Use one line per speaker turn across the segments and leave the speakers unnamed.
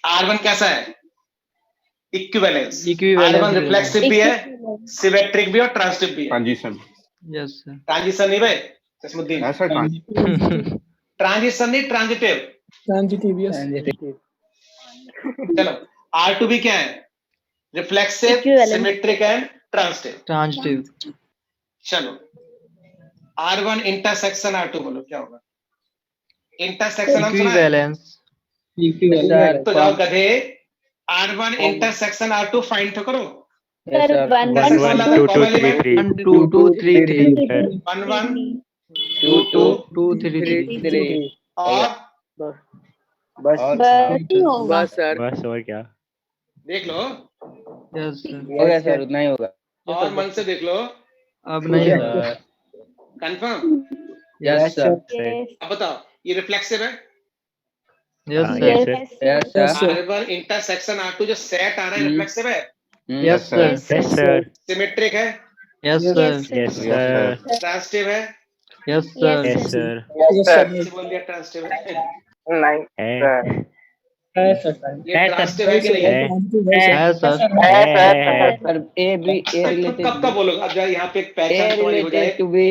R1 कैसा है? Equivalence.
Equivalence
R1
है।
रिफ्लेक्सिव भी है, सिमेट्रिक भी और ट्रांजिटिव भी है।
ट्रांजिशन।
Yes sir.
ट्रांजिशन नहीं भाई जसमुद्दीन,
ऐसा
ट्रांजिशन नहीं ट्रांजिटिव।
Transitive yes.
चलो R2 भी क्या है? Reflexive, symmetric and transitive.
Transitive.
चलो R1 इंटरसेक्शन R2 बोलो क्या होगा? इंटरसेक्शन हम सुना है?
इक्विवेलेंस।
तो जाओ गधे, R1 इंटरसेक्शन R2 फाइंड तो करो।
1 1 2 3 3
1 2 2 3 3
1 1 2 2
2 3 3
और
बस
ही होगा।
बस सर,
बस और क्या?
देख लो
यस सर।
हो गया सर, उतना ही होगा।
और मन से देख लो।
अब नहीं होगा।
कंफर्म?
Yes sir.
अब बताओ ये रिफ्लेक्सिव है?
यस
हाँ,
sir.
yes, sir.
Yes sir.
R1 intersection R2 जो सेट आ रहा है रिफ्लेक्सिव है?
Yes sir.
Yes, sir.
Symmetric है?
Yes sir.
Yes, sir.
Transitive है?
Yes sir.
Yes, sir.
ऐसे बोल दिया ट्रांजिटिव है।
है
ये ट्रांजिटिव है कि नहीं?
है
है सर।
सर ए बी ए
तुम
रिलेटेड
कब बोलोगे? अब जाओ यहाँ पे एक
ए
पहचान तुम्हारी हो जाए।
Related to B.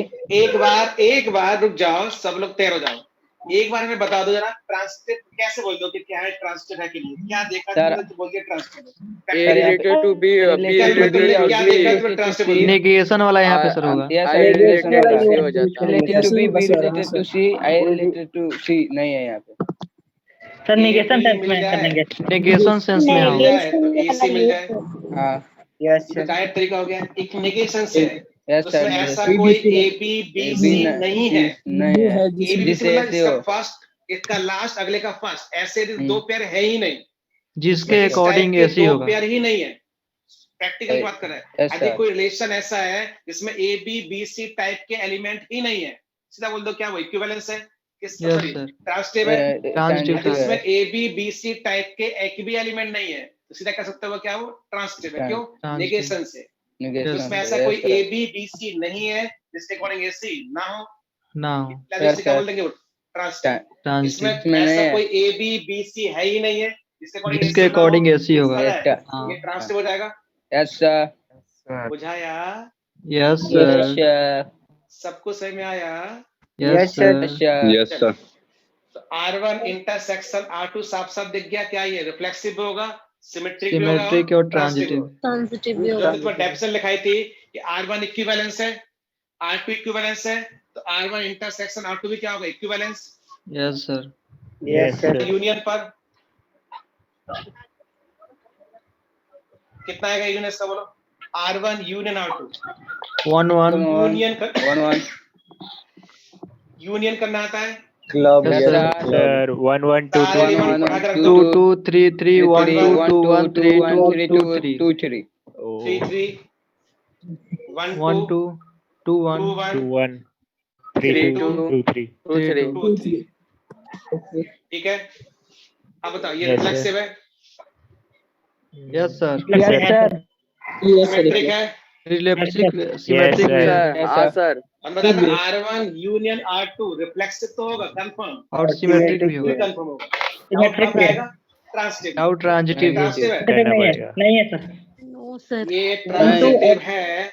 एक बार रुक जाओ, सब लोग तैयार हो जाओ। एक बार में बता दो जरा ट्रांजिटिव कैसे बोल दो कि क्या है ट्रांजिटिव है के लिए? क्या देखा
सर,
तुमने तो बोल दिया ट्रांजिटिव है।
ए रिलेटेड टू बी,
क्या देखा तुम्हें ट्रांजिटिव बोल दिया?
नेगेशन वाला यहाँ पे सर होगा।
आई रिलेटेड टू सी हो जाता है। रिलेटेड टू बी, बी
बस यार,
related to C, I related to C नहीं है यहाँ पे।
सर नेगेशन सेंस में
मिल
सर
जाए
नेगेशन सेंस में
मिल
होगा।
जाए तो AC मिल जाए
हाँ
तो डायरेक्ट तरीका हो गया। एक नेगेशन से है
यस
तो
सर।
उसमें ऐसा कोई AB BC नहीं है।
नहीं है
AB
जिसे
मतलब
ऐसे
इसका
हो।
फर्स्ट, इसका लास्ट, अगले का फर्स्ट, ऐसे दो पेयर है ही नहीं।
जिसके
इस
अकॉर्डिंग
टाइप के
ऐसी
दो
होगा।
पेयर ही नहीं है। प्रैक्टिकल बात कर रहे हैं।
Yes,
यदि
sir.
कोई रिलेशन ऐसा है जिसमें AB BC टाइप के एलिमेंट ही नहीं है, सीधा बोल दो क्या वो इक्विवेलेंस है? किस
Yes,
सॉरी
sir.
ट्रांजिटिव है?
ट्रांजिटिव
यदि उसमें AB BC टाइप के एक भी एलिमेंट नहीं है तो सीधा कह सकते हो क्या वो ट्रांजिटिव है। क्यों? नेगेशन से। तो उसमें ऐसा कोई AB BC नहीं है जिसके अकॉर्डिंग AC ना हो।
ना
क्या बोल देंगे वो ट्रांजिटिव। इसमें
ट्रांजिटिव।
ऐसा कोई AB BC है ही नहीं है
जिसके अकॉर्डिंग ऐसी होगा।
ये ट्रांजिटिव हो जाएगा।
Yes sir.
बुझाया?
Yes sir.
सबको समझ में आया?
Yes sir.
Yes sir.
तो R1 इंटरसेक्शन R2 साफ साफ दिख गया। क्या ये रिफ्लेक्सिव भी होगा, सिमेट्रिक भी होगा,
सिमेट्रिक और ट्रांजिटिव।
ट्रांजिटिव भी
जो
होगा।
तुम्हें डेफिनेशन लिखाई थी कि R1 इक्विवेलेंस है, R2 इक्विवेलेंस है, तो R1 इंटरसेक्शन R2 भी क्या होगा? Equivalence.
Yes sir.
Yes sir.
Union पर कितना आएगा यूनियन इसका बोलो? R1 यूनियन R2
1 1
यूनियन करना आता है?
सर 1 1 2
सारे
2
एलिमेंट को उठा कर रख
2
दो।
2 3 3 1 2 2 1 3 2 2 3
2 3
3 3 1
1
2
2 2
2
1
1
2 1 3 2 2 3
2 3। ठीक है, अब बताओ ये
Yes,
रिफ्लेक्सिव है,
यस सर।
सिमेट्रिक है?
Relative
Yes,
symmetric
sir.
हाँ सर।
हम बता रहे R1 यूनियन R2 रिफ्लेक्सिव तो होगा कंफर्म,
और सिमेट्रिक भी
भी
होगा।
कंफर्म होगा। डाउट कब आएगा? ट्रांजिटिव।
और ट्रांजिटिव भी
ट्रांजिटिव है?
करना पड़ेगा।
नहीं है सर।
No sir.
ये ट्रांजिटिव है?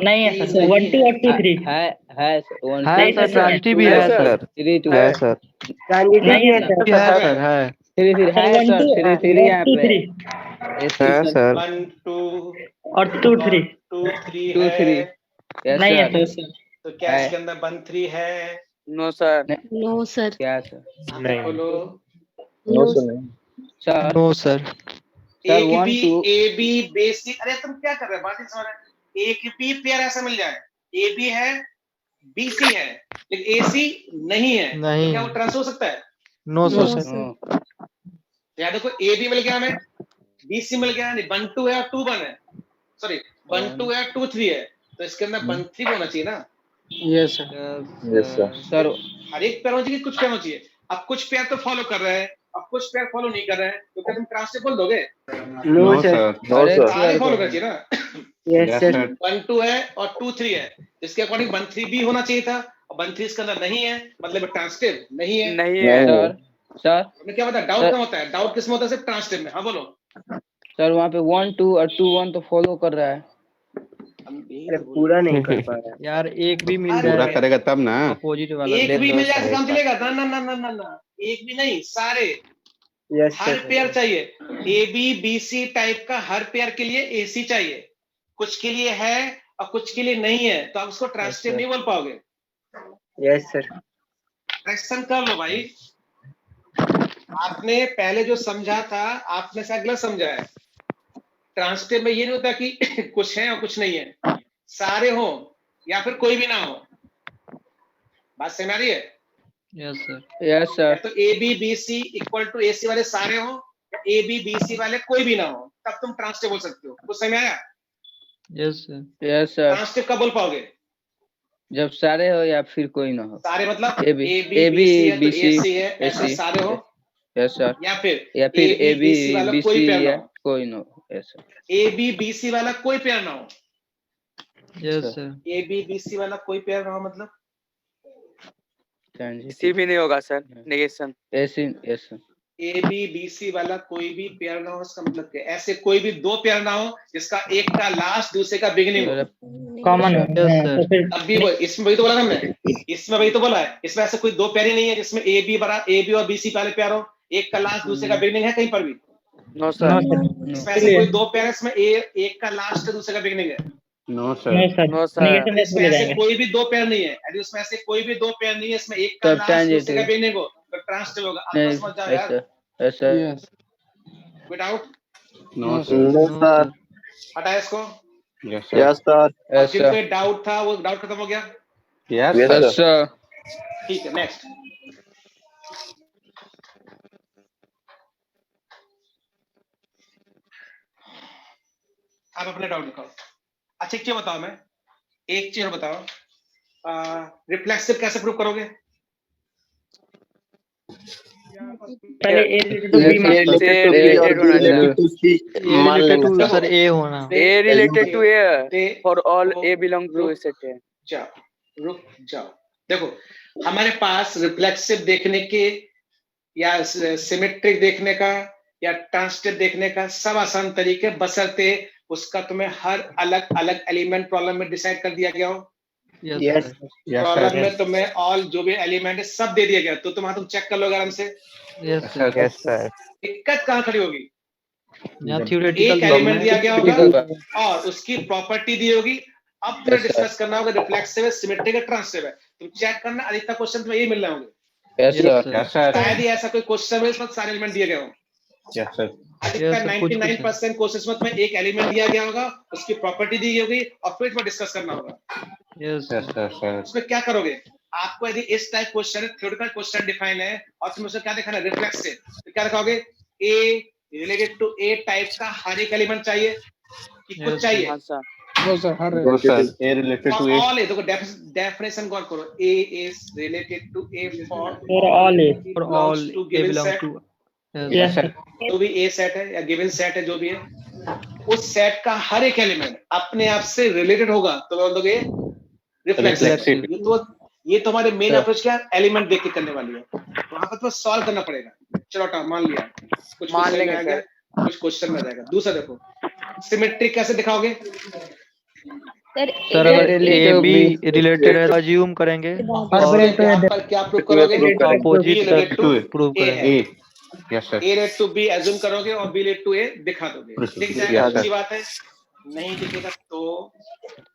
नहीं है सर। 1 2 और 2 3
है
है
नहीं
सर।
सर।
ट्रांजिटिव भी है सर।
3 2
है सर।
नहीं है सर।
है सर। है
3 3 है सर। 3 3 यहाँ
2
पे
3
है सर।
1 2
और 2 3
2 3
2 3
है
नहीं है सर।
तो क्या इसके अंदर 1 3 है?
No sir.
No sir.
क्या सर?
नहीं।
बोलो
नो
सर
नो सर।
एक
1
भी
2
AB बेसिक। अरे तुम क्या कर रहे हो? बात ही समझ रहे? एक भी पेयर ऐसा मिल जाए AB है BC है लेकिन AC नहीं है
नहीं
तो क्या वो
है।
ट्रांसफर हो सकता है?
No
no
sir.
सर।
या देखो AB मिल गया हमें, BC मिल गया, नहीं 1 2 है और 2 1 है, सॉरी 1 2 है और 2 3 है, तो इसके अंदर 1 3 होना चाहिए ना।
Yes sir.
सर
हर एक पेयर होना चाहिए, कुछ पेयर होना चाहिए। अब कुछ पेयर तो फॉलो कर रहे हैं, अब कुछ पेयर फॉलो नहीं कर रहे हैं, तो क्या तुम ट्रांसफर बोल दोगे?
No sir.
सारे फॉलो करना चाहिए ना।
Yes sir.
1 2 है और 2 3 है, इसके अकॉर्डिंग 1 3 भी होना चाहिए था, और 1 3 इसके अंदर नहीं है, मतलब ट्रांसटिव नहीं है।
नहीं है सर। सर
आपने क्या बताया, डाउट
सर-
कहाँ होता है, डाउट किसमें होता है, सिर्फ ट्रांसटिव में। हाँ बोलो।
सर वहाँ पे 1 2 और 2 1 तो फॉलो कर रहा है।
अरे पूरा नहीं कर पा रहा है।
यार एक भी मिल
अरे
जाए
पूरा करेगा तब ना।
अपोजिट वाला
एक
ले
भी
लो
मिल जाए
सर
तो काम
एक बार।
चलेगा? ना ना ना ना ना ना, एक भी नहीं, सारे,
यस
हर
सर।
पेयर चाहिए। A B B C type का हर पेयर के लिए एसी चाहिए, कुछ के लिए है और कुछ के लिए नहीं है, तो आप उसको ट्रांसटिव
sir.
नहीं बोल पाओगे।
Yes sir.
करेक्शन कर लो भाई। आपने पहले जो समझा था आपने शायद गलत समझा है। ट्रांसटिव में ये नहीं होता कि कुछ है और कुछ नहीं है, सारे हो या फिर कोई भी ना हो। बात समझ आ रही है?
यस सर
यस
या
सर
तो A B B C equal to A C वाले सारे हो, या ए बी बी सी वाले कोई भी ना हो, तब तुम ट्रांसटिव बोल सकते हो। कुछ समझ में आया?
Yes sir
yes sir
transitive कब बोल पाओगे?
जब सारे हो या फिर कोई ना हो।
सारे मतलब
ए बी
ए बी सी है तो
बी सी
ए सी है, ऐसे
AC
सारे हो,
यस सर
या फिर
या फिर
ए बी सी वाला
बी
कोई
सी
पेयर ना
या
हो।
कोई ना हो। Yes sir
A B B C वाला कोई पेयर ना हो।
Yes
sir.
Sir
A B B C वाला कोई पेयर ना हो मतलब
किसी भी नहीं होगा सर नेगेशन। ऐसी yes sir
A B B C वाला कोई भी पेयर ना हो, इसका मतलब क्या? ऐसे कोई भी दो पेयर ना हो जिसका एक का लास्ट दूसरे का बिगिनिंग हो।
कॉमन है
यस
हाँ,
सर
तो फिर
अब भी इसमें वही तो बोला ना हमने, इसमें वही तो बोला है, इसमें ऐसे कोई दो पेयर ही नहीं है जिसमें ए बी और बी सी वाले पेयर हो, एक का लास्ट दूसरे का बिगिनिंग है कहीं पर भी।
नो
नो
सर
सर
इसमें ऐसे कोई दो पेयर है इसमें एक का लास्ट है दूसरे का बिगिनिंग है।
No
no
sir.
Sir
no sir
negation less
इसमें
बोले
ऐसे
जाएंगे।
कोई भी दो पेयर नहीं है, यदि उसमें ऐसे कोई भी दो पेयर नहीं है इसमें एक का
तब
लास्ट दूसरे का
tangent
बिगिनिंग हो तो ट्रांसटिव होगा। आप
नहीं
समझ जाओ
यस
यार।
Sir yes sir
without
no sir.
No sir
हटाए इसको।
Yes sir.
Yes sir.
और
यस
जिनको
सर
ये डाउट था वो डाउट खत्म हो गया।
Yes
yes
sir.
सर
ठीक है, नेक्स्ट। आप अपने डाउट दिखाओ। अच्छा क्या बताओ, मैं एक चीज और बताओ, रिफ्लेक्सिव कैसे प्रूव करोगे?
पहले ए रिलेटेड टू बी मान
A related होना चाहिए।
मान लेना
टू
देखो,
सर ए होना
A related to A
they
for all
रुक
A belong to
रुक
set है।
रुक जाओ। देखो हमारे पास रिफ्लेक्सिव देखने के या सिमेट्रिक देखने का या ट्रांसटिव देखने का सब आसान तरीके, बशर्ते उसका तुम्हें हर अलग अलग एलिमेंट प्रॉब्लम में डिसाइड कर दिया गया हो।
Yes
yes
sir
yes
problem
sir.
में तुम्हें ऑल जो भी एलिमेंट है सब दे दिया गया, तो तुम चेक कर लोगे आराम से।
Yes sir
yes sir.
दिक्कत कहाँ खड़ी होगी?
यहाँ थ्योरेटिकल
एक एलिमेंट दिया गया होगा और उसकी प्रॉपर्टी दी होगी, अब तुम्हें
Yes, sir.
डिस्कस करना होगा रिफ्लेक्सिव है, सिमेट्रिक है, ट्रांसटिव है। तुम चेक करना, अधिकतर क्वेश्चन तुम्हें यही मिल रहे होंगे।
Yes sir
yes sir.
शायद ही ऐसा कोई क्वेश्चन है इसमें सारे एलिमेंट दिए गए हों।
Yes sir.
अधिकतर
Yes, sir, कुछ-
99% कोशिश में तुम्हें एक एलिमेंट दिया गया होगा, उसकी प्रॉपर्टी दी गई होगी और फिर तुम्हें डिस्कस करना होगा।
Yes
yes sir sir.
उसमें क्या करोगे? आपको यदि इस type question theoretical question define है और तुम्हें उसमें क्या दिखाना है, रिफ्लेक्सिव, तो क्या दिखाओगे? ए रिलेटेड टू ए टाइप का हर एक एलिमेंट चाहिए कि कुछ
Yes,
चाहिए?
हाँ sir
no sir. A related to A.
All है, देखो डेफिनेशन गौर करो। A is related to A for
For all A.
For all
to
A
given
belong
set.
To
yes sir
जो भी ए सेट है या गिवन सेट है जो भी है, उस सेट का हर एक एलिमेंट अपने आप से रिलेटेड होगा तो बोल दोगे रिफ्लेक्सिव।
Reflexive.
ये तो हमारे मेन अप्रोच क्या एलिमेंट देख के करने वाली है, वहां पर तो सॉल्व करना पड़ेगा। चलो हटा, मान लिया, कुछ
मान
क्वेश्चन में
लेंगे
आ गया,
सर।
कुछ क्वेश्चन में आ जाएगा। दूसरा देखो, सिमेट्रिक कैसे दिखाओगे?
सर अगर ए बी रिलेटेड है तो अज्यूम करेंगे और
यहाँ पर क्या प्रूव करोगे?
Opposite
B related to
prove
A
करेंगे।
है।
A. Yes sir.
A related to B assume करोगे और B related to A दिखा दोगे। दिख जाएगा,
Yes, sir.
अच्छी बात है। नहीं दिखेगा तो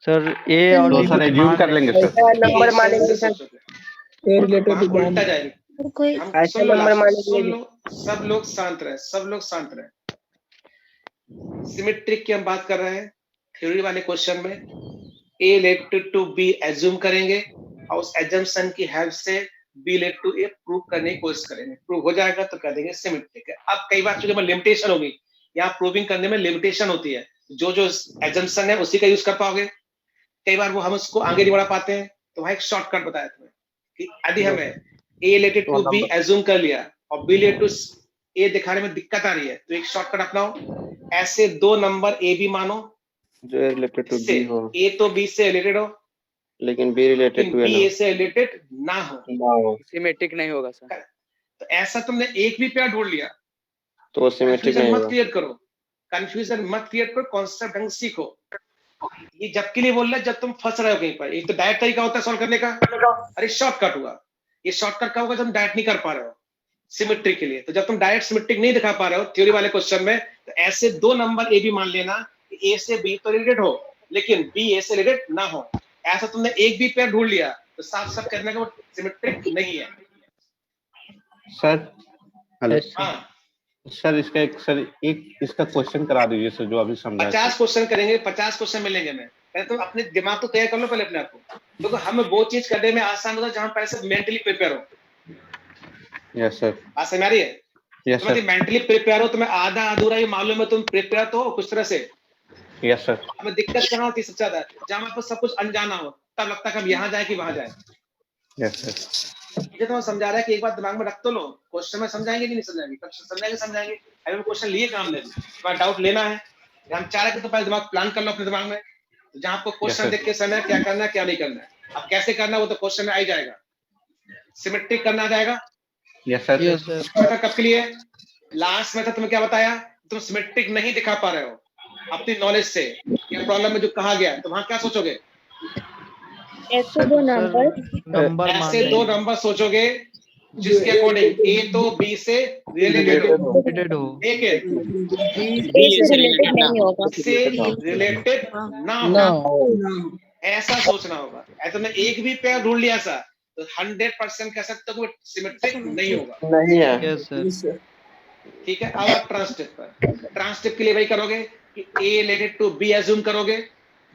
सर ए और
तो
बी
सर एज्यूम कर लेंगे सर।
नंबर
A
मानेंगे
से
सर।
सोचोगे,
ए रिलेटेड
वहाँ
टू
उल्टा जाएगी।
कोई
हम
ऐसे
सुन लो,
नंबर
लास्ट,
मानेंगे।
सुन लो, सब लोग शांत रहे, सब लोग शांत रहे। सिमेट्रिक की हम बात कर रहे हैं। थ्योरी वाले क्वेश्चन में A related to B assume करेंगे और उस एजम्पशन की हेल्प से B related to A prove करने की कोशिश करेंगे। प्रूव हो जाएगा तो कह देंगे सिमेट्रिक है। अब कई बार चूंकि लिमिटेशन होगी, यहाँ प्रूविंग करने में लिमिटेशन होती है, जो एजम्पशन है उसी का यूज कर पाओगे। कई बार वो हम उसको आगे नहीं बढ़ा पाते हैं, तो वहां एक शॉर्टकट बताया तुम्हें कि यदि हमें A related to B assume कर लिया और B related to A दिखाने में दिक्कत आ रही है, तो एक शॉर्टकट अपनाओ। ऐसे दो नंबर A B मानो
जो रिलेटेड टू
इससे
बी हो
A तो B से रिलेटेड हो,
लेकिन बी रिलेटेड
लेकिन
टू
B A से रिलेटेड ना हो।
सिमेट्रिक नहीं होगा सर।
तो ऐसा तुमने एक भी पेयर ढूंढ लिया
तो सिमेट्रिक
कंफ्यूजन
नहीं
मत
होगा।
क्रिएट करो, कंफ्यूजन मत क्रिएट करो, कॉन्सेप्ट ढंग से सीखो। ये जब के लिए बोल रहा है जब तुम फंस रहे हो कहीं पर। एक तो डायरेक्ट तरीका होता है सॉल्व करने का, अरे शॉर्टकट हुआ। ये शॉर्टकट का होगा जब तुम डायरेक्ट नहीं कर पा रहे हो सिमेट्रिक के लिए। तो जब तुम डायरेक्ट सिमेट्रिक नहीं दिखा पा रहे हो थ्योरी वाले क्वेश्चन में, तो ऐसे दो नंबर ए बी मान लेना कि ए से बी तो रिलेटेड हो लेकिन बी ए से रिलेटेड ना हो। ऐसा तुमने एक भी पेयर ढूंढ लिया तो साफ साफ कहने का वो सिमेट्रिक नहीं है।
सर हेलो
हाँ,
सर, एक इसका क्वेश्चन करा दीजिए सर, जो अभी समझा।
50 क्वेश्चन करेंगे, 50 क्वेश्चन मिलेंगे। मैं पहले तुम अपने दिमाग को तैयार कर लो पहले अपने आप को। देखो हमें वो चीज करने में आसान होता है जहां पहले से मेंटली प्रिपेयर हो।
Yes sir.
बात समझ आ रही है?
यस
तुम
सर।
मेंटली प्रिपेयर हो, तुम्हें आधा अधूरा ही मालूम है, तुम प्रिपेयर तो हो कुछ तरह से।
Yes sir.
हमें दिक्कत कहाँ होती है सबसे ज्यादा? जहां हमारे पास सब कुछ अनजाना हो, तब लगता है कि हम यहाँ जाए कि वहां जाए।
Yes sir.
ये तो समझा रहा है कि एक बार दिमाग में रख तो लो, क्वेश्चन में समझाएंगे कि नहीं समझाएंगे, समझाएंगे। अभी क्वेश्चन लिए काम ले, तुम्हारा डाउट लेना है। हम चाह रहे कि तो पहले दिमाग प्लान कर लो अपने दिमाग में, जहां आपको क्वेश्चन देख के समझना है क्या करना है क्या नहीं करना है। अब कैसे करना है वो तो क्वेश्चन में आ ही जाएगा। सिमेट्रिक करना आ जाएगा।
Yes sir.
Yes sir.
Method कब के लिए? लास्ट मेथड तुम्हें क्या बताया? तुम सिमेट्रिक नहीं दिखा पा रहे हो अपनी नॉलेज से, या प्रॉब्लम में जो कहा गया तो वहां क्या सोचोगे?
ऐसे दो नंबर
ऐसे दो नंबर सोचोगे जिसके अकॉर्डिंग ए तो बी से रिलेटेड हो, लेकिन
बी से रिलेटेड नहीं होगा।
से रिलेटेड ना हो, ऐसा सोचना होगा। ऐसा में एक भी पेयर ढूंढ लिया ऐसा तो 100% कह सकते हो कि सिमेट्रिक नहीं होगा।
नहीं है।
ठीक है, अब आप ट्रांसटिव पर, ट्रांसटिव के लिए वही करोगे कि A related to B assume करोगे,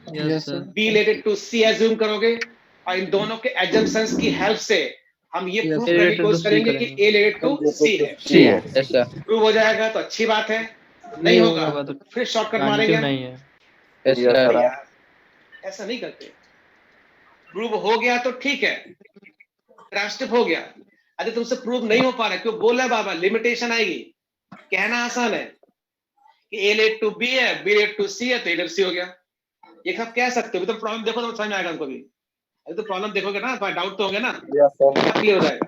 B related to C assume करोगे, और इन दोनों के एजम्पशंस की हेल्प से हम ये प्रूव करने की कोशिश करेंगे कि ए रिलेटेड टू सी है।
सी है। Yes sir.
प्रूव हो जाएगा तो अच्छी बात है, नहीं होगा तो फिर शॉर्टकट मारेंगे।
Yes sir.
यार, ऐसा नहीं करते। प्रूव हो गया तो ठीक है, ट्रांसटिव हो गया। अरे तुमसे प्रूव नहीं हो पा रहा, क्यों बोल रहा है बाबा? लिमिटेशन आएगी। कहना आसान है कि ए रिलेटेड टू बी है, बी रिलेटेड टू सी है, तो इधर सी हो गया। ये सब कह सकते हो। तो प्रॉब्लम देखो तो समझ में आएगा हमको भी। अरे तो प्रॉब्लम देखोगे ना, डाउट तो होगा ना, क्लियर हो जाएगा।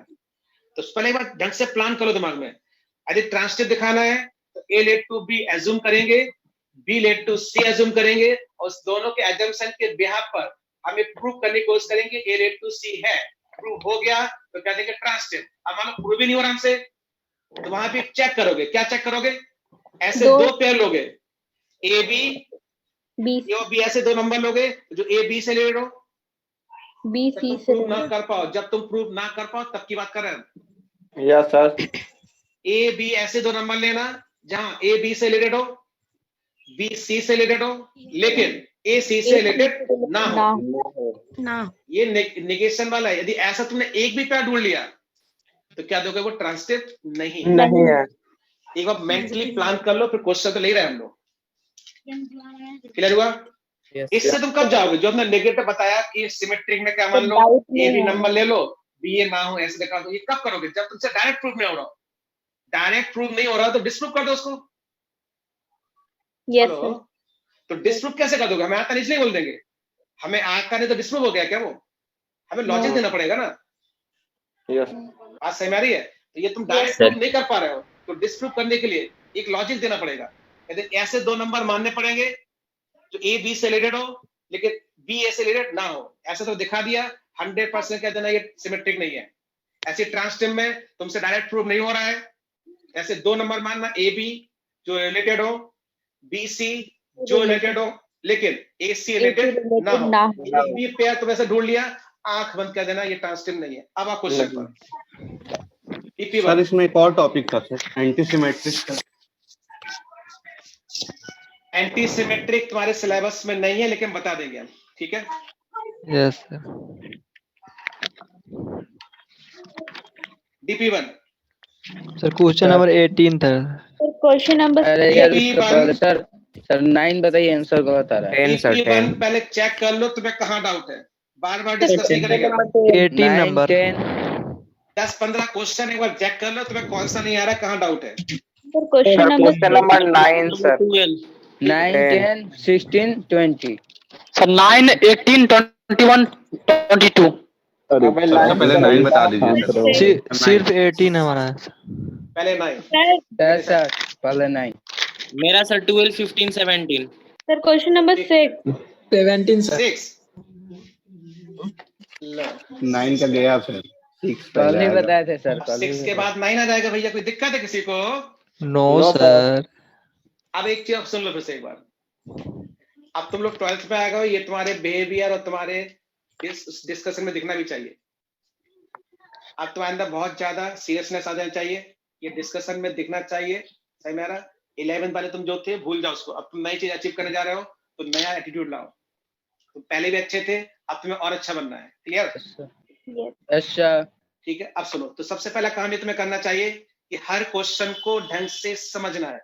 तो पहले एक बार ढंग से प्लान करो दिमाग में। यदि ट्रांसटिव दिखाना है तो A related to B assume करेंगे, B related to C assume करेंगे, और उस दोनों के एजम्पशन के बिहाफ पर हम ये प्रूव करने की कोशिश करेंगे ए रिलेटेड टू सी है। प्रूव हो गया तो कह देंगे ट्रांसटिव। अब मान लो प्रूव भी नहीं हो रहा हमसे, तो वहां पे चेक करोगे। क्या चेक करोगे? ऐसे दो पेयर लोगे, ए बी ऐसे दो नंबर लोगे जो ए बी से रिलेटेड हो,
बी सी से
प्रूव ना कर पाओ। जब तुम प्रूव ना कर पाओ तब की बात कर रहे हैं।
Yes sir.
ए बी ऐसे दो नंबर लेना जहां ए बी से रिलेटेड हो, बी सी से रिलेटेड हो, लेकिन ए सी से रिलेटेड ना हो। ये नेगेशन वाला है। यदि ऐसा तुमने एक भी पेयर ढूंढ लिया तो क्या दोगे? वो ट्रांसटिव नहीं
है।
एक बार मेंटली प्लान कर लो, फिर क्वेश्चन तो ले रहे हैं हम लोग। क्लियर हुआ? इससे तुम कब जाओगे? जो हमने नेगेटिव बताया कि सिमेट्रिक में क्या मान लो ए भी नंबर ले लो, बी ए ना हो, ऐसे दिखा दो। ये कब करोगे? जब तुमसे डायरेक्ट प्रूफ नहीं हो रहा। डायरेक्ट प्रूफ नहीं हो रहा तो डिस्प्रूव कर दो उसको। हेलो, तो डिस्प्रूव कैसे कर दोगे? हमें आता नहीं इसलिए बोल देंगे। हमें आता नहीं तो डिस्प्रूव हो गया क्या? वो हमें लॉजिक देना पड़ेगा ना। बात सही में आ रही है? तो ये तुम डायरेक्ट प्रूफ नहीं कर पा रहे हो, तो डिस्प्रूव करने के लिए एक लॉजिक देना पड़ेगा। यदि ऐसे दो नंबर मानने पड़ेंगे जो ए बी से रिलेटेड हो लेकिन बी ए से रिलेटेड ना हो। ऐसा तो दिखा दिया, 100% कह देना ये सिमेट्रिक नहीं है। ऐसे ट्रांसटिव में तुमसे डायरेक्ट प्रूफ नहीं हो रहा है। ऐसे दो नंबर मानना, ए बी जो रिलेटेड हो, बी सी जो रिलेटेड हो, लेकिन ए सी रिलेटेड ना हो। बी पेयर तुम ऐसे ढूंढ लिया, आंख बंद कर देना, ये ट्रांसटिव नहीं है। अब आप क्वेश्चन पर।
सर इसमें एक और टॉपिक था sir, anti symmetric.
Anti symmetric तुम्हारे सिलेबस में नहीं है, लेकिन बता देंगे हम। ठीक है?
Yes sir.
DP1
sir question number 18 था।
क्वेश्चन नंबर
अरे यार उसका पहले सर 9 बताइए, आंसर को बता रहा है।
10 सर, 10
पहले चेक कर लो तुम्हें कहाँ डाउट है। बार बार डिस्कस नहीं करेंगे।
18 नंबर
10-15 क्वेश्चन एक बार चेक कर लो तुम्हें कौन सा नहीं आ रहा, कहाँ डाउट है।
Question
number 9 sir.
9, 10, 16, 20
सर 9, 18, 21, 22
अरे
अबे
सबसे
लाइन
पहले
से
9 बता
Question
दीजिए
number
सर।
six.
सिर्फ 18 हमारा।
पहले 9।
Sir,
यस सर पहले 9
मेरा sir 12, 15, 17।
sir, question number six.
17 sir.
6 लो
9 का गया फिर 6
कल
पहले
ही
आएगा।
बताए थे सर
अब
कल ही
6 के बाद 9 आ जाएगा भैया, कोई दिक्कत है किसी को?
No
No,
sir.
अब एक चीज सुन लो फिर से एक बार। अब तुम लोग 12th पे आ गए हो, ये तुम्हारे बिहेवियर और तुम्हारे इस डिस्कशन में दिखना भी चाहिए। अब तुम्हारे अंदर बहुत ज्यादा सीरियसनेस आ जाना चाहिए, ये डिस्कशन में दिखना चाहिए। सही मेरा 11th वाले तुम जो थे भूल जाओ उसको, अब तुम नई चीज अचीव करने जा रहे हो तो नया एटीट्यूड लाओ। तुम पहले भी अच्छे थे, अब तुम्हें और अच्छा बनना है। क्लियर?
Yes.
यस सर
ठीक है, अब सुनो। तो सबसे पहला काम ये तुम्हें करना चाहिए कि हर क्वेश्चन को ढंग से समझना है,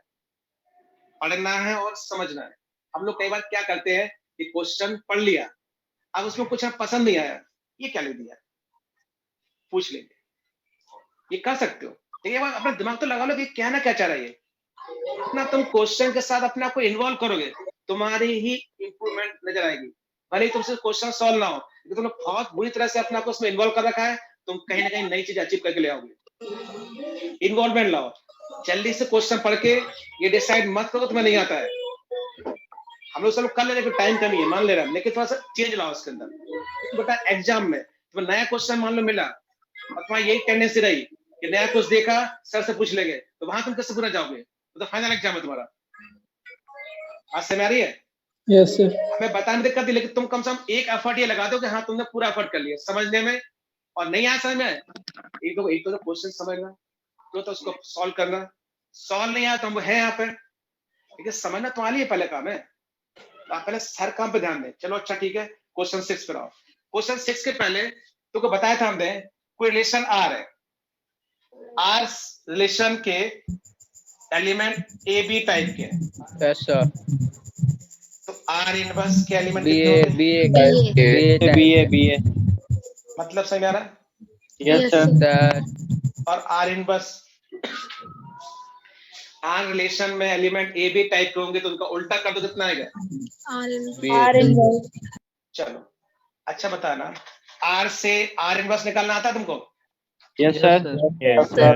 पढ़ना है और समझना है। हम लोग कई बार क्या करते हैं कि क्वेश्चन पढ़ लिया, अब उसमें कुछ हमें पसंद नहीं आया, ये क्या ले दिया, पूछ लेंगे। ये कर सकते हो, ठीक है? अपना दिमाग तो लगा लो कि क्या ना क्या चाह रहा है ये। अपना तुम क्वेश्चन के साथ अपने आप को इन्वॉल्व करोगे, तुम्हारी ही इंप्रूवमेंट नजर आएगी। भले ही तुमसे क्वेश्चन सॉल्व ना हो, लेकिन तुमने बहुत बुरी तरह से अपने आप को उसमें इन्वॉल्व कर रखा है, तुम कहीं ना कहीं नई चीज अचीव करके ले आओगे। इन्वॉल्वमेंट लाओ। जल्दी से क्वेश्चन पढ़ के ये डिसाइड मत करो तुम्हें नहीं आता है। हम लोग सब लोग कर ले रहे हैं, टाइम कमी है मान ले रहा है, लेकिन थोड़ा सा चेंज लाओ उसके अंदर। बेटा एग्जाम में तुम्हें नया क्वेश्चन मान लो मिला और तुम्हारी यही टेंडेंसी रही कि नया कुछ देखा सर से पूछ लेंगे, तो वहां तुम कैसे पूरा जाओगे? तो फाइनल एग्जाम है तुम्हारा। आज से आ रही है?
Yes sir.
हमें बताने में दिक्कत नहीं, लेकिन तुम कम से कम एक एफर्ट ये लगा दो कि हाँ तुमने पूरा एफर्ट कर लिया समझने में। और नहीं आया समझ में, एक तो क्वेश्चन समझना, तो उसको सॉल्व करना। सॉल्व नहीं आया तो हम है यहाँ पे, लेकिन समझना तुम्हारे लिए पहले काम है। तो आप पहले हर काम पे ध्यान दें। चलो अच्छा ठीक है, क्वेश्चन 6 पर आओ। क्वेश्चन 6 के पहले तुमको बताया था हमने कोई रिलेशन आर है, आर रिलेशन के एलिमेंट ए बी टाइप के हैं।
यस सर
तो आर इनवर्स के एलिमेंट
बी
कितने
ए
होंगे?
बी ए
बी ए
मतलब सही में आ रहा है?
यस सर
सर
और आर इनवर्स आर रिलेशन में एलिमेंट ए बी टाइप के होंगे, तो उनका उल्टा कर दो कितना आएगा?
R inverse.
चलो अच्छा बताना, आर से आर इनवर्स निकालना आता है तुमको?
Yes sir
Yes sir.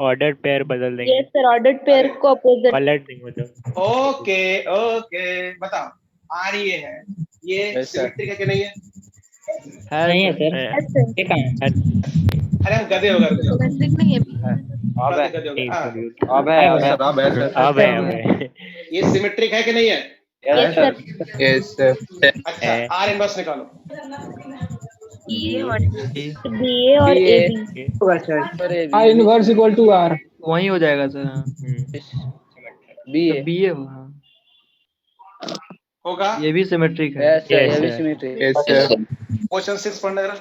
Ordered pair बदल देंगे,
Yes sir. Ordered pair को opposite.
पलट देंगे मतलब।
ओके ओके बताओ, आर ये है, ये
Yes, sir.
सिमेट्रिक है कि नहीं है?
नहीं है सर,
Yes sir.
ये कहाँ है?
अरे हम गधे हो गए,
Symmetric नहीं है.
अबे
गधे हो गए। हाँ,
अबे
सर अब है सर।
अब है
ये सिमेट्रिक है कि नहीं है?
Yes sir.
यस सर
अच्छा आर इनवर्स निकालो।
BA और AB.
होगा sir.
I inverse equal to R.
वही हो जाएगा सर। हाँ।
बी
तो बी ए हाँ।
होगा।
ये भी सिमेट्रिक है।
यस सर
Yes,
ये भी
sir.
Symmetric
yes sir
question 6 पढ़ना जरा।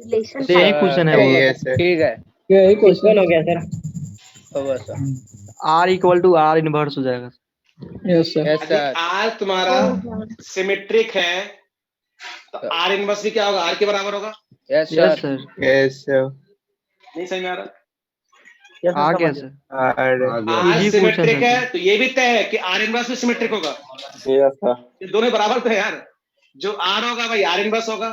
Relation.
तो यही क्वेश्चन है वो।
यस सर ठीक है
यही क्वेश्चन हो गया सर।
होगा sir
R equal to R inverse हो जाएगा।
Yes sir.
यस
यदि
सर
आर तुम्हारा सिमेट्रिक है तो आर इनवर्स भी क्या होगा? आर के बराबर होगा।
Yes
yes
sir
sir.
Yes sir
नहीं समझ में आ रहा?
आ गया sir.
R
R
Easy
symmetric
question है
है तो ये भी तय है कि आर इनवर्स भी सिमेट्रिक होगा।
यस सर
ये दोनों बराबर तो है यार, जो आर होगा भाई आर इनवर्स होगा।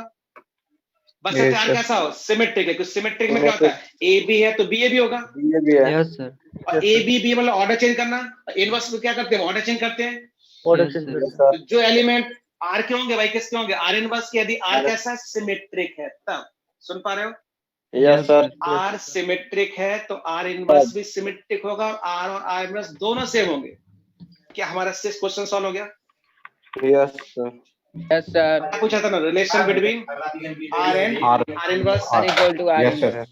बस
Yes,
आर
sir.
कैसा हो? सिमेट्रिक है, क्योंकि सिमेट्रिक में क्या होता है? ए बी है तो बी ए भी होगा,
ये भी है
यस सर।
और ए बी मतलब ऑर्डर चेंज करना। इनवर्स में क्या करते हैं? ऑर्डर चेंज करते हैं।
Yes sir.
यस सर
तो जो एलिमेंट आर के होंगे भाई किसके होंगे? आर इनवर्स के। यदि आर कैसा है? सिमेट्रिक है। तब सुन पा रहे हो?
यस सर
आर सिमेट्रिक है तो आर इनवर्स भी सिमेट्रिक होगा, आर और आर इनवर्स दोनों सेम होंगे। क्या हमारा 6 क्वेश्चन सॉल्व हो गया?
यस सर
यस सर
क्या पूछा था ना? Relation between R and R inverse.
R equal to R
yes sir.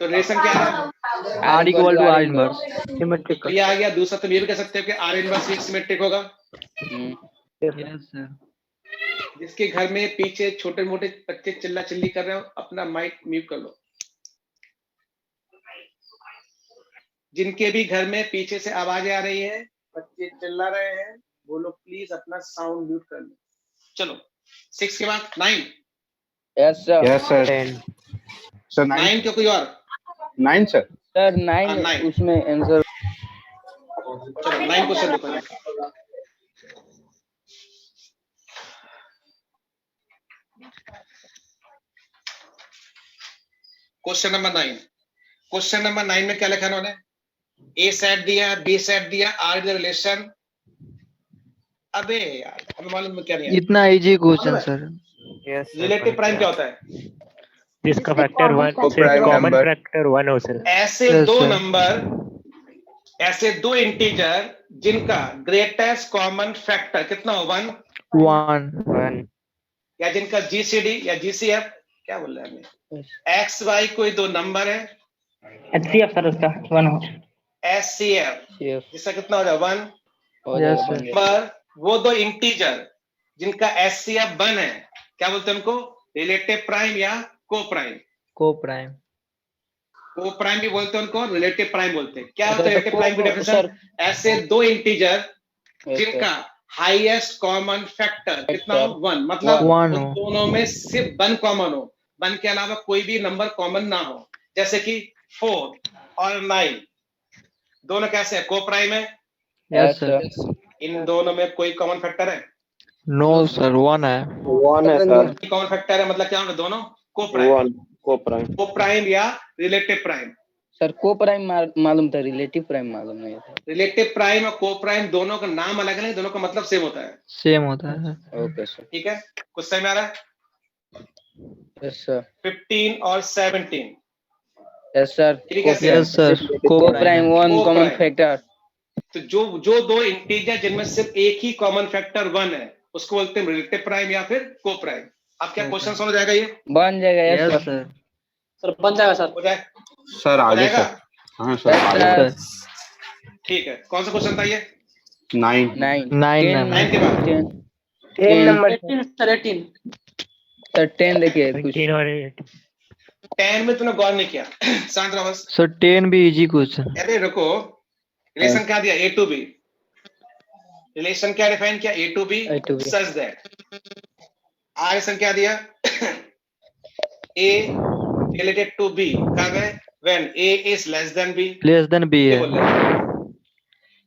तो रिलेशन क्या है?
R equal to R inverse.
तो ये आ गया। दूसरा तुम ये भी कह सकते हो कि आर इनवर्स भी सिमेट्रिक होगा।
Yes sir.
जिसके घर में पीछे छोटे मोटे बच्चे चिल्ला चिल्ली कर रहे हो, अपना माइक म्यूट कर लो। जिनके भी घर में पीछे से आवाजें आ रही है, बच्चे चिल्ला रहे हैं, वो लोग प्लीज अपना साउंड म्यूट कर लो। चलो 6 के बाद 9।
Yes sir
yes sir. Sir
9 के कोई और?
9 सर।
सर
हाँ,
9
nine.
उसमें आंसर
चलो 9 क्वेश्चन देखो। Question number 9। क्वेश्चन नंबर 9 में क्या लिखा उन्होंने? ए सेट दिया, बी सेट दिया, आर द रिलेशन। अबे यार हमें मालूम क्या नहीं है।
इतना easy question sir.
Relative prime क्या होता है?
जिसका factor one
prime
common
number।
Factor one हो सर।
ऐसे
Yes,
दो
sir.
नंबर, ऐसे दो इंटीजर जिनका ग्रेटेस्ट कॉमन फैक्टर कितना हो? 1,
1
या जिनका जीसीडी या जीसीएफ क्या बोल रहे हैं? एक्स वाई कोई दो नंबर है,
HCF सर उसका 1 हो।
एचसीएफ
CF
जिसका कितना हो जाए? 1
हो
Yes,
जाएगा,
sir.
बन जाएगा।
नंबर। वो दो इंटीजर जिनका एचसीएफ 1 है, क्या बोलते हैं उनको? रिलेटिव प्राइम या को प्राइम।
को प्राइम।
को प्राइम भी बोलते हैं उनको, रिलेटिव प्राइम बोलते हैं। क्या होता है
तो
रिलेटिव प्राइम की डेफिनेशन? ऐसे दो इंटीजर जिनका हाईएस्ट कॉमन फैक्टर कितना हो? 1, मतलब
One
उन
हो।
दोनों में सिर्फ 1 कॉमन हो, 1 के अलावा कोई भी नंबर कॉमन ना हो। जैसे कि 4 और 9 दोनों कैसे है? को प्राइम है।
Yes sir.
इन दोनों में कोई कॉमन फैक्टर है?
नो सर 1 है।
1 है सर।
कॉमन फैक्टर है मतलब क्या होगा? दोनों को प्राइम।
1 को प्राइम।
को प्राइम या रिलेटिव प्राइम।
सर को प्राइम मालूम था, रिलेटिव प्राइम मालूम नहीं था।
रिलेटिव प्राइम और को प्राइम दोनों का नाम अलग अलग है, दोनों का मतलब सेम होता है।
सेम होता है।
Okay sir.
ठीक है, कुछ समझ में आ रहा है?
Yes sir.
15 और 17
यस सर।
ठीक है सर।
Yes sir.
को प्राइम 1
को
कॉमन
प्राइम।
फैक्टर।
तो जो दो इंटीजर जिनमें सिर्फ एक ही कॉमन फैक्टर 1 है उसको बोलते हैं रिलेटिव प्राइम या फिर को प्राइम। अब क्या क्वेश्चन समझ जाएगा? ये
बन जाएगा। Yes
yes
sir.
Sir.
Sir बन जाएगा सर।
हो जाए
सर
हो
आगे
जाएगा?
सर। हाँ सर
Yes,
आगे।
sir.
ठीक है, कौन सा क्वेश्चन था ये?
9।
9
9
9 के बाद
10 नंबर
18 सर 18।
सर 10 देखिए कुछ।
10 और
10 में तूने गौर नहीं किया। शांत रहो बस।
सर 10 भी इजी क्वेश्चन।
अरे रुको, रिलेशन क्या दिया? A to B. रिलेशन क्या डिफाइन किया? A to B
A to B.
Such that. Relation क्या दिया? ए रिलेटेड टू बी कब है? When A is less than B.
Less than B
ये
है।
बोल रहे हैं।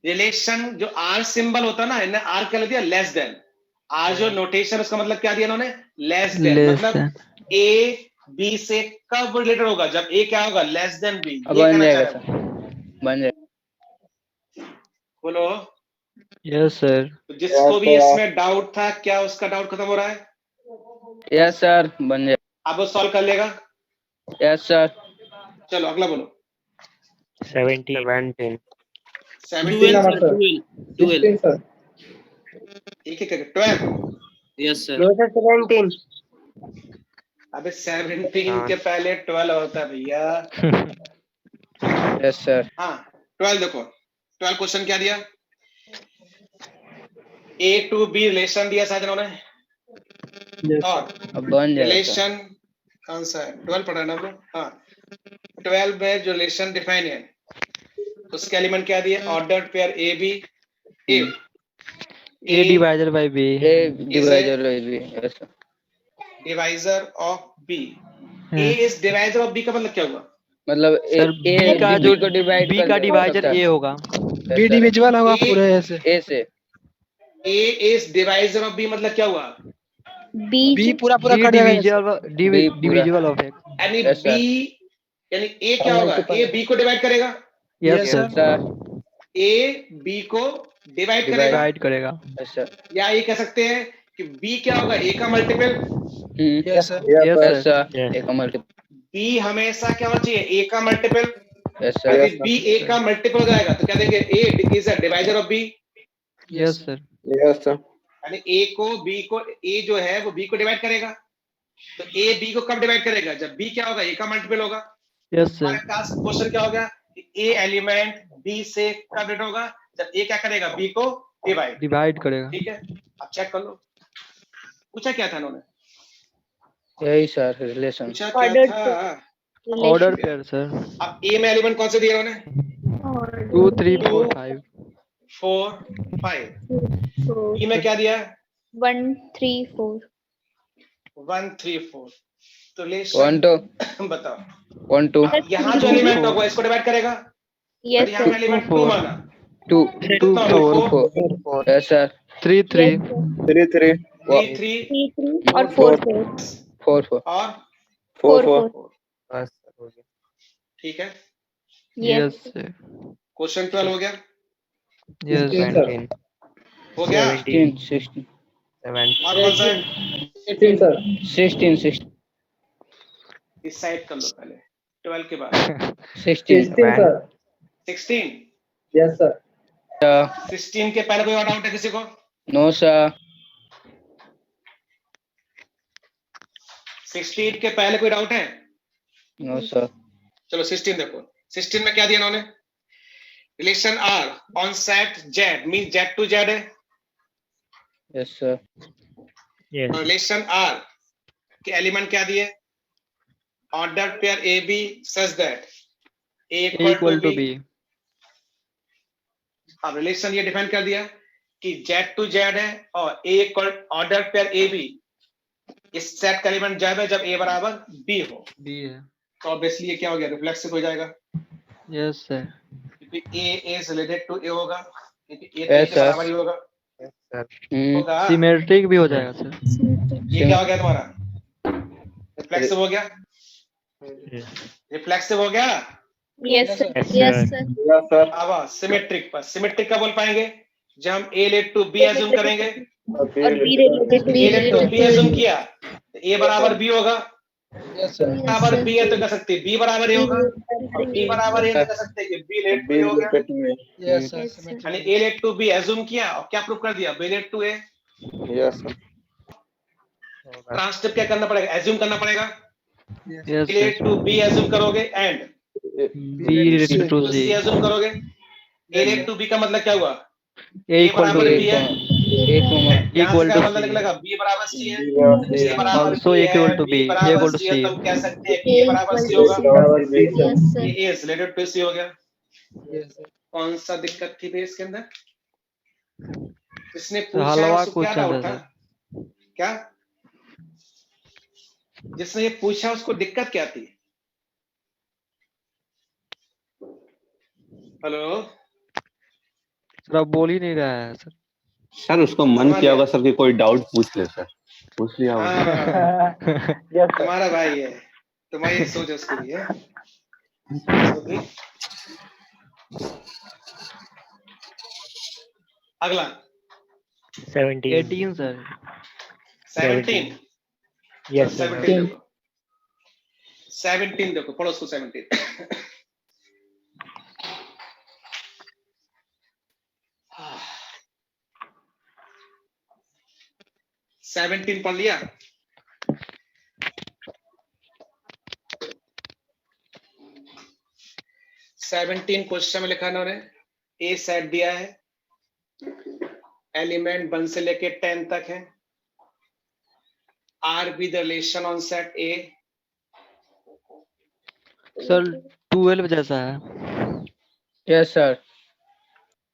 रिलेशन जो आर सिंबल होता है ना, इन्हें आर क्या लिख दिया? Less than. आर जो नोटेशन उसका मतलब क्या दिया इन्होंने? Less than.
लेस
मतलब
देन।
ए बी से कब रिलेटेड होगा? जब ए क्या होगा? Less than B.
अब
ये
बन
कहना चाह
जाएगा
रहे
सर।
हैं।
बन जाएगा।
बोलो।
Yes sir.
तो जिसको भी इसमें डाउट था, क्या उसका डाउट खत्म हो रहा है?
Yes sir. बन जाएगा।
अब वो सॉल्व कर लेगा।
Yes sir.
चलो अगला बोलो।
17
17
12 सर 12
सर।
एक एक 12।
Yes sir.
No sir 17।
अबे 17 के पहले 12 होता है भैया।
Yes sir.
हाँ 12 देखो, 12 क्वेश्चन क्या दिया? ए टू बी रिलेशन दिया शायद इन्होंने, और
अब बन जाएगा सर।
रिलेशन कौन सा है? 12 पढ़ा ना हम लोग? हाँ 12 में जो रिलेशन डिफाइन है उसके एलिमेंट क्या दिए? Ordered pair A B.
A divided by B.
A divider B. Yes sir.
Divisor of B. A is divisor of B का मतलब क्या हुआ?
मतलब
सर
ए
बी का जो
को डिवाइड
बी का डिवाइजर ए होगा।
बी
डिविजिबल होगा
ए-
पूरे ऐसे।
ए से।
ए इज डिवाइजर ऑफ बी मतलब क्या हुआ?
बी पूरा पूरा
बी
कट जाएगा ऐसे।
B
divisible of X.
यानी
Yes, sir.
बी यानी ए क्या होगा? ए बी को डिवाइड करेगा।
Yes sir.
Sir.
A B को डिवाइड करेगा।
डिवाइड करेगा।
Yes sir.
या ये कह सकते हैं कि बी क्या होगा? ए का multiple.
Yes sir.
Yes
yes
sir.
Sir. A का मल्टीपल।
बी हमेशा क्या होना चाहिए? ए का मल्टीपल।
Yes sir.
यदि बी ए का मल्टीपल हो जाएगा तो क्या देंगे? A is a divisor of B.
Yes sir.
यानी ए को बी को, ए जो है वो बी को डिवाइड करेगा। तो ए बी को कब डिवाइड करेगा? जब बी क्या होगा? ए का मल्टीपल होगा।
यस
हमारे
सर।
पास क्वेश्चन क्या होगा? ए एलिमेंट बी से कब डिवाइड होगा? जब ए क्या करेगा? बी को डिवाइड।
डिवाइड करेगा।
ठीक है, अब चेक कर लो। पूछा क्या था इन्होंने?
यही सर रिलेशन।
पूछा क्या
Ordered
था?
Order pair sir.
अब ए में एलिमेंट कौन से दिए उन्होंने?
2 3 4 5।
4 5। बी में क्या दिया?
1 3 4
1 3 4। तो
1
रिलेशन
2
बताओ।
1 2
यहाँ जो एलिमेंट होगा इसको डिवाइड करेगा।
यस
यहाँ में
सर
एलिमेंट 2 माना।
2
2 4
4। Yes sir.
3 3
3 3
3 3 और 4 4
4 4
और
4 4
ठीक है,
Yes,
Yes.
sir.
क्वेश्चन 12 हो गया,
Yes,
17,
हो गया।
16, 16,
और कौन सा है?
16, 16,
डिसाइड कर लो पहले 12 के बाद।
16.
16,
Yes, sir.
16 के पहले कोई और डाउट है किसी को?
No, sir.
16 के पहले कोई डाउट है?
No, sir.
चलो 16 देखो, 16 में क्या दिया इन्होंने? Relation R on set Z mean Z to Z है,
Yes, sir.
Yes.
और रिलेशन आर के एलिमेंट क्या दिए? Order pair A B such that A
A equal to B.
अब रिलेशन ये डिफाइन कर दिया कि जेड टू जेड है और A equal order pair A B, इस सेट का एलिमेंट जब है जब ए बराबर बी हो,
B है.
तो ऑब्वियसली ये क्या हो गया? रिफ्लेक्सिव हो जाएगा,
Yes, sir.
क्योंकि ए इज रिलेटेड टू ए होगा, क्योंकि ए
Yes,
के
sir.
बराबर ही होगा। होगा,
Symmetric भी हो जाएगा sir.
ये क्या हो गया तुम्हारा? रिफ्लेक्सिव हो गया, रिफ्लेक्सिव हो गया।
Yes, sir.
Yes,
Yes, sir.
अब सिमेट्रिक पर, सिमेट्रिक का बोल पाएंगे जब हम A let to B assume करेंगे,
और B related to
A let to B assume किया तो ए बराबर बी होगा,
Yes, sir.
बराबर बी है तो कह सकते बी बराबर ए होगा, और बी बराबर ए तो कह सकते हैं कि बी लेट टू ए हो गया।
Yes, sir.
यानी A let to B assume किया और क्या प्रूव कर दिया? B let to A. Transitive क्या करना पड़ेगा? एज्यूम करना पड़ेगा,
Yes,
A let
sir.
To B assume करोगे and
B related to
C
C.
Assume करोगे। ए लेट टू बी का मतलब क्या हुआ?
A equal to
बराबर
B.
बी है, यहाँ से
Equal
क्या
to
मतलब
C.
निकलेगा? बी बराबर सी है, सी बराबर
Also
बी
equal
है,
to
बी
B.
बराबर
Equal to
सी है,
C.
तो हम कह सकते हैं कि ए बराबर सी होगा,
Yes, sir.
ये इज रिलेटेड टू सी हो गया।
Yes, sir.
कौन सा दिक्कत थी बेस के अंदर? किसने
तो
पूछा?
हलवा
उसको क्या
क्वेश्चन
डाउट
था
था? क्या जिसने ये पूछा उसको दिक्कत क्या थी? हेलो,
सर अब बोल ही नहीं रहा है सर.
सर उसको मन किया होगा सर कि कोई डाउट पूछ ले सर, पूछ लिया होगा।
हाँ, तुम्हारा भाई है, तुम्हारी सोच है उसके लिए। अगला
17.
18 सर.
17।
Yes, sir.
17 देखो, 17 देखो, पढ़ो उसको 17। सेवनटीन पढ़ लिया? सेवनटीन क्वेश्चन में लिखा उन्होंने, ए सेट दिया है, एलिमेंट 1 से लेके 10 तक है, R B the relation on set A.
Sir 12 जैसा है.
Yes, sir.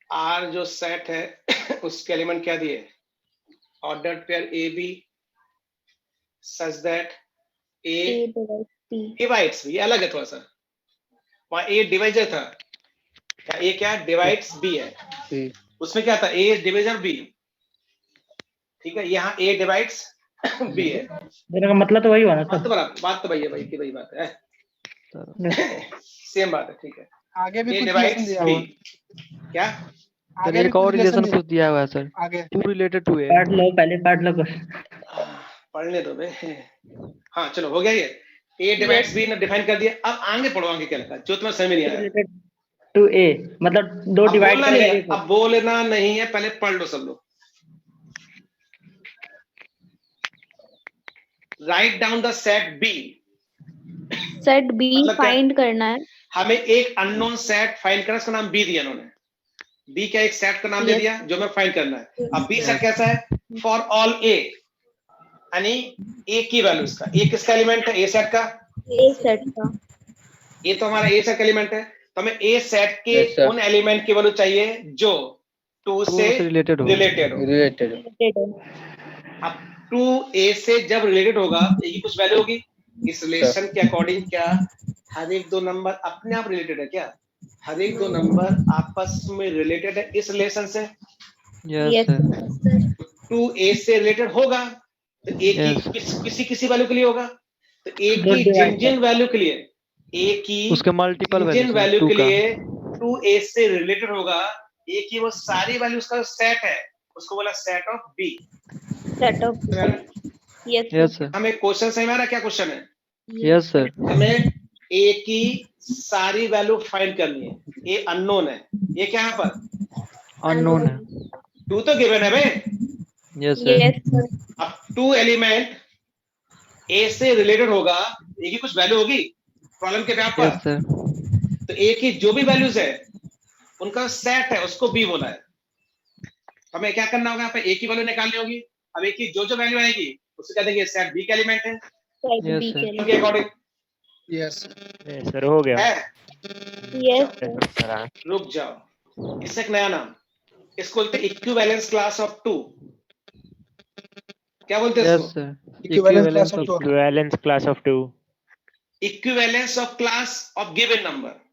आर जो सेट है उसके एलिमेंट क्या दिए? Order pair A B such that A
A divides B.
Divides, ये अलग है थोड़ा सा, वहां ए डिवाइजर था, क्या ए क्या डिवाइड्स बी है,
B.
उसमें क्या था? ए डिवाइजर बी, ठीक है, यहाँ ए डिवाइड्स बी है।
दोनों का मतलब तो वही हुआ ना
बात
सर.
तो बराबर, बात तो वही है भाई की वही बात है, सेम बात है, ठीक है।
आगे भी
ए
कुछ
डिवाइड्स
रिलेशन दिया
बी,
हुआ
क्या
सर
आगे भी
एक और
कुछ
रिलेशन
रिलेशन
कुछ दिया हुआ है सर.
आगे
2 related to A.
पढ़ लो पहले, पढ़ लो.
पढ़ने दो बे। हाँ चलो हो गया ये, ए डिवाइड्स बी ने डिफाइन कर दिया। अब आगे पढ़ो, आगे क्या लिखा है जो तुम्हें समझ में नहीं आया।
Related to A मतलब दो
अब
डिवाइड
बोलना नहीं है,
करेंगे.
अब बोलना नहीं है, पहले पढ़ लो सब लोग। Right down the set B,
Set B
मतलब क्या?
find करना है.
हमें एक अननोन सेट फाइंड करना, उसका नाम बी दिया उन्होंने। बी का एक सेट का नाम दे
Yes.
दिया जो हमें फाइंड करना है। अब बी सेट कैसा है? फॉर ऑल ए, यानी ए की वैल्यू इसका, ए किसका एलिमेंट है? ए सेट का,
A set का.
ये तो हमारा ए सेट का एलिमेंट है, तो हमें ए सेट के
Yes, sir.
उन एलिमेंट की वैल्यू चाहिए जो 2 से
रिलेटेड हो.
रिलेटेड हो।
Related.
अब 2 ए से जब रिलेटेड होगा तो ये कुछ वैल्यू होगी। इस रिलेशन के अकॉर्डिंग क्या हर एक दो नंबर अपने आप रिलेटेड है? क्या हर एक दो नंबर आपस में रिलेटेड है इस रिलेशन से?
Yes
Yes,
sir.
sir.
2 ए से रिलेटेड होगा तो ए की
Yes.
किसी किसी वैल्यू के लिए होगा, तो ए
Good
की
divide.
जिन जिन वैल्यू के लिए ए की
उसके मल्टीपल
जिन वैल्यू
टू
के
का।
लिए 2a से रिलेटेड होगा, ए की वो सारी वैल्यूज का सेट है, उसको बोला set of B.
Set of B. Yes, sir.
Yes sir,
हमें क्वेश्चन समझ में आ रहा है? क्या क्वेश्चन है?
यस सर,
हमें ए की सारी वैल्यू फाइंड करनी है। ए अननोन है, ये क्या है यहाँ पर?
अननोन है।
2 तो गिवन है बे।
Yes sir,
Yes, sir.
अब 2 एलिमेंट ए से रिलेटेड होगा, ए की कुछ वैल्यू होगी प्रॉब्लम के यहाँ
यस
पर।
सर,
तो ए की जो भी वैल्यूज है उनका सेट है, उसको बी बोला है। हमें क्या करना होगा? यहाँ पे ए की वैल्यू निकालनी होगी। अब ए की जो जो वैल्यू आएगी उसको कह देंगे सेट बी का एलिमेंट है।
Set
Yes,
B
sir.
के
उनके अकॉर्डिंग
सर हो गया।
है।
लिए। Yes, sir.
रुक जाओ, इससे एक नया नाम, इसको बोलते हैं इक्विवेलेंस क्लास ऑफ 2। क्या बोलते हैं
यस
इसको?
Sir,
Equivalence class of two.
Equivalence class of 2.
Equivalence of class of given number.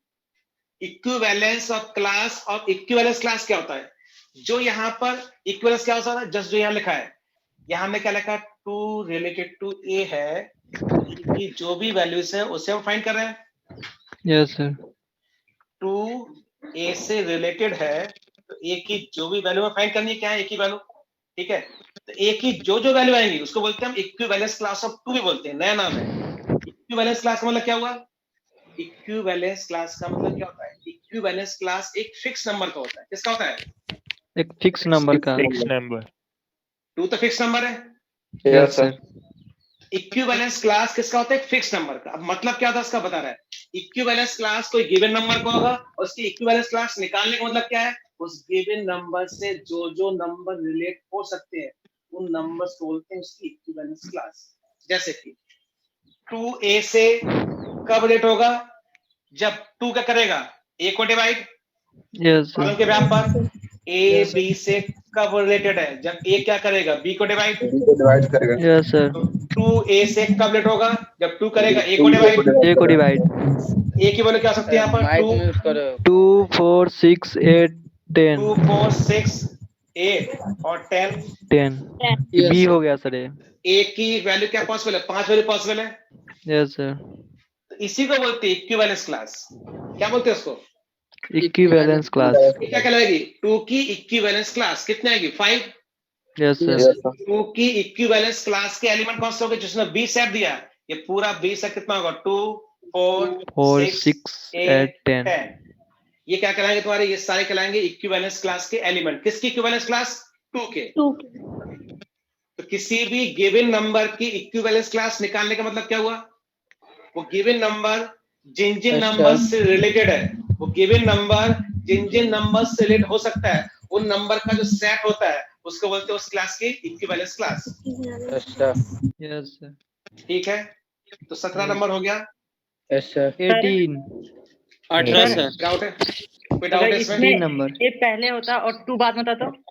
Equivalence of class of equivalence class क्या होता है? जो यहाँ पर इक्विवेलेंस क्या होता है? जस्ट जो यहाँ लिखा है, यहाँ हमने क्या लिखा? 2 रिलेटेड टू ए है, कि जो भी वैल्यूज है उसे हम फाइंड कर रहे हैं।
यस सर,
2 ए से रिलेटेड है, तो ए की जो भी वैल्यू है फाइंड करनी है। क्या है? ए की वैल्यू, ठीक है। तो ए की जो जो वैल्यू आएंगी उसको बोलते हैं हम इक्विवेलेंस क्लास ऑफ 2 भी बोलते हैं, नया नाम है। इक्विवेलेंस क्लास का मतलब क्या हुआ? इक्विवेलेंस क्लास का मतलब क्या होता है? इक्विवेलेंस क्लास एक फिक्स नंबर का होता है। किसका होता है?
एक फिक्स नंबर का।
Fixed number.
2 तो फिक्स नंबर है।
यस सर,
इक्विवेलेंस क्लास किसका होता है? एक फिक्स नंबर का। अब मतलब क्या होता है इसका बता रहा है। इक्विवेलेंस क्लास कोई गिवन नंबर का होगा और उसकी इक्विवेलेंस क्लास निकालने का मतलब क्या है? उस गिवन नंबर से जो जो नंबर रिलेट हो सकते हैं उन नंबर्स को बोलते हैं उसकी इक्विवेलेंस क्लास। जैसे कि 2a से कब रिलेट होगा? जब 2 क्या करेगा? a को डिवाइड।
यस
कॉलम
सर,
के व्याप पर a b से कब रिलेटेड है? जब a क्या करेगा? b को डिवाइड।
डिवाइड करेगा।
यस सर,
2a से कब रिलेट होगा? जब 2 करेगा a को डिवाइड।
ए को डिवाइड।
a की वैल्यू क्या हो सकती है यहाँ पर?
माइक
2
म्यूट करो।
2 4 6 8 10
2 4 6 8 और 10।
10 बी हो गया सर ये।
a की वैल्यू क्या पॉसिबल है? 5 वैल्यू पॉसिबल है।
यस सर,
तो इसी को बोलते हैं इक्विवेलेंस क्लास। क्या बोलते हैं उसको?
Equivalence class.
ये क्या कहलाएगी? 2 की इक्विवेलेंस क्लास कितनी आएगी? 5।
यस सर,
2 की इक्विवेलेंस क्लास के एलिमेंट कौन से होंगे? जिसने b सेट दिया, ये पूरा b सेट कितना होगा? 2 4
4
6
6 8 10।
10। ये क्या कहलाएंगे तुम्हारे? ये सारे कहलाएंगे इक्विवेलेंस क्लास के एलिमेंट। किसकी इक्विवेलेंस क्लास? 2 के।
2.
तो किसी भी गिवन नंबर की इक्विवेलेंस क्लास निकालने का मतलब क्या हुआ? वो गिवन नंबर जिन जिन नंबर से रिलेटेड है, वो गिवन नंबर जिन जिन नंबर से रिलेट हो सकता है, उन नंबर का जो सेट होता है उसको बोलते हैं उस क्लास की इक्विवेलेंस क्लास।
यस सर,
ठीक है, तो 17 नंबर हो गया।
Yes sir.
18
18 सर।
डाउट है? कोई डाउट
अगर
है इसमें?
3 नंबर।
ए पहले होता और 2 बाद में होता तो?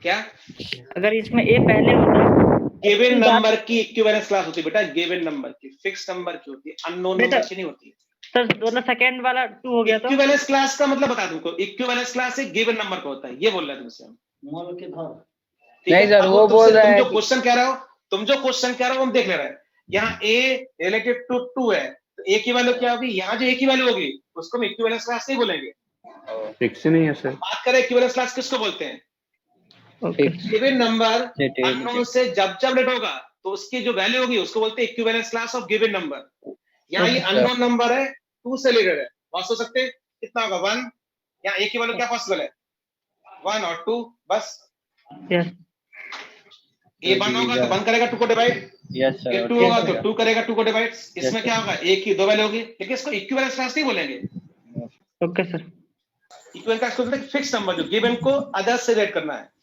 क्या?
अगर इसमें ए पहले होता
गिवन नंबर की इक्विवेलेंस क्लास होती है बेटा, गिवन नंबर की, फिक्स नंबर की होती है, अननोन
बेटा-
नंबर की नहीं होती।
सर, मतलब सेकंड वाला 2 हो गया तो?
इक्विवेलेंस क्लास का मतलब बता तुमको, इक्विवेलेंस क्लास एक गिवन नंबर का होता है, ये बोल रहा है तुमसे हम। ठीक है?
नहीं सर,
अब
वो
तुमसे-
बोल रहा
तुम
है
जो
कि-
क्वेश्चन कह रहे हो, तुम जो क्वेश्चन कह रहे हो हम देख ले रहे हैं। यहाँ a रिलेटेड टू 2 है, तो a की वैल्यू क्या होगी? यहाँ जो a की वैल्यू होगी उसको हम इक्विवेलेंस क्लास नहीं बोलेंगे।
फिक्स नहीं है सर।
बात करें इक्विवेलेंस क्लास किसको बोलते हैं?
ओके।
गिवन नंबर अननोन से जब जब रिलेट होगा तो उसकी जो वैल्यू होगी उसको बोलते हैं equivalence class of given number. यहाँ ये अननोन नंबर है, 2 से रिलेटेड है, बहुत हो सकते हैं। कितना होगा? 1। यहाँ a की वैल्यू क्या पॉसिबल है? 1 और 2 बस।
यस
a 1 होगा तो 1 करेगा 2 को डिवाइड।
यस
ये
सर।
2 होगा तो 2 करेगा 2 को डिवाइड। इसमें क्या होगा? a की 2 वैल्यू होगी, लेकिन इसको इक्विवेलेंस क्लास नहीं बोलेंगे।
Okay sir.
इक्विवेलेंस क्लास को फिक्स नंबर जो गिवन को अदर से रिलेट करना है।